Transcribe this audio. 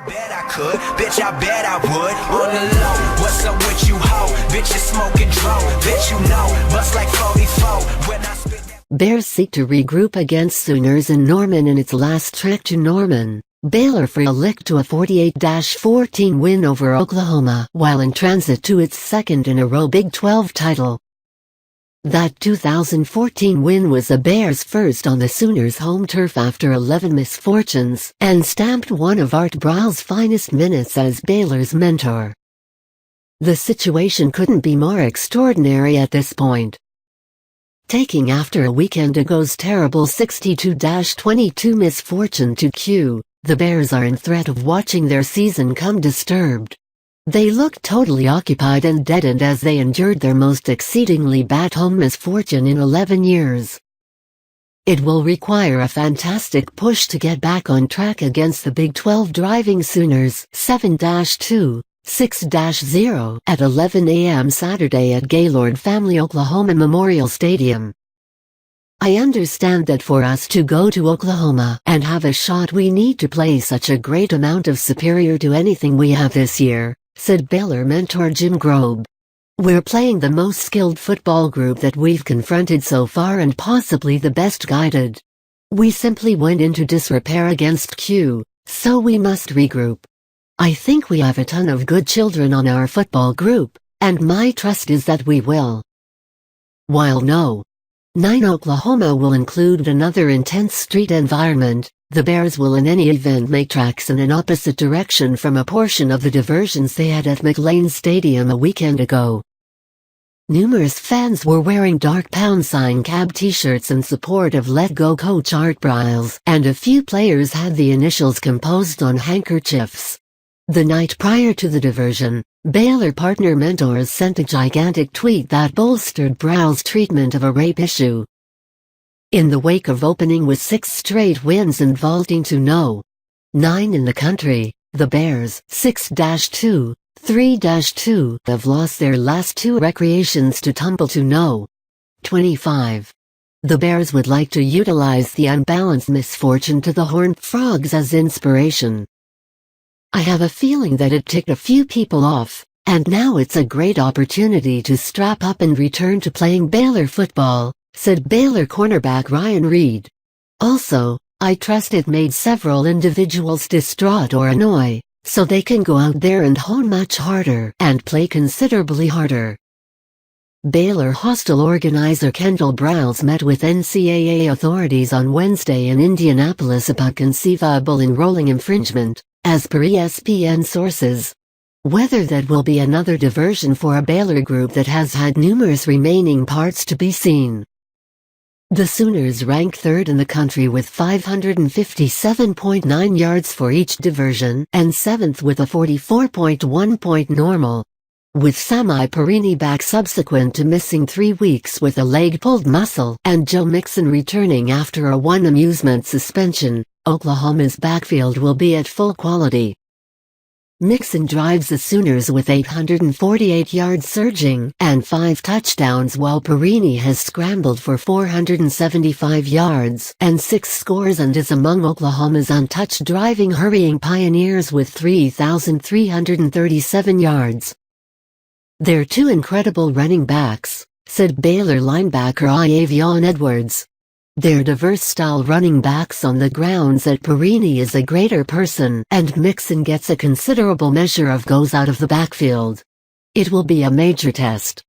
Bet I could, bitch, I bet I would. On the low, what's up with you, ho? Bitch, you smoking dro, bitch, you know, bust like 44 when I spit that. Bears seek to regroup against Sooners in Norman in its last trek to Norman. Baylor for a lick to a 48-14 win over Oklahoma while in transit to its second in a row Big 12 title. That 2014 win was the Bears' first on the Sooners' home turf after 11 misfortunes, and stamped one of Art Briles' finest minutes as Baylor's mentor. The situation couldn't be more extraordinary at this point. Taking after a weekend ago's terrible 62-22 misfortune to Q, the Bears are in threat of watching their season come disturbed. They looked totally occupied and deadened as they endured their most exceedingly bad home misfortune in 11 years. It will require a fantastic push to get back on track against the Big 12 driving Sooners 7-2, 6-0 at 11 a.m. Saturday at Gaylord Family Oklahoma Memorial Stadium. I understand that for us to go to Oklahoma and have a shot we need to play such a great amount of superior to anything we have this year, said Baylor mentor Jim Grobe. We're playing the most skilled football group that we've confronted so far and possibly the best guided. We simply went into disrepair against Q, so we must regroup. I think we have a ton of good children on our football group, and my trust is that we will. While No. 9 Oklahoma will include another intense street environment, the Bears will in any event make tracks in an opposite direction from a portion of the diversions they had at McLane Stadium a weekend ago. Numerous fans were wearing dark # cab t-shirts in support of Let Go coach Art Briles, and a few players had the initials composed on handkerchiefs. The night prior to the diversion, Baylor partner mentors sent a gigantic tweet that bolstered Briles' treatment of a rape issue. In the wake of opening with 6 straight wins and vaulting to No. 9 in the country, the Bears 6-2, 3-2 have lost their last 2 recreations to tumble to No. 25. The Bears would like to utilize the unbalanced misfortune to the Horned Frogs as inspiration. I have a feeling that it ticked a few people off, and now it's a great opportunity to strap up and return to playing Baylor football, said Baylor cornerback Ryan Reed. Also, I trust it made several individuals distraught or annoyed, so they can go out there and hone much harder and play considerably harder. Baylor Hostel organizer Kendall Briles met with NCAA authorities on Wednesday in Indianapolis about conceivable enrolling infringement, as per ESPN sources. Whether that will be another diversion for a Baylor group that has had numerous remaining parts to be seen. The Sooners rank 3rd in the country with 557.9 yards for each diversion and 7th with a 44.1 point normal. With Sami Perini back subsequent to missing 3 weeks with a leg-pulled muscle and Joe Mixon returning after a 1 amusement suspension, Oklahoma's backfield will be at full quality. Mixon drives the Sooners with 848 yards surging and 5 touchdowns while Perini has scrambled for 475 yards and 6 scores and is among Oklahoma's untouched driving hurrying pioneers with 3,337 yards. They're 2 incredible running backs, said Baylor linebacker Iavion Edwards. They're diverse-style running backs on the grounds that Perini is a greater person and Mixon gets a considerable measure of goes out of the backfield. It will be a major test.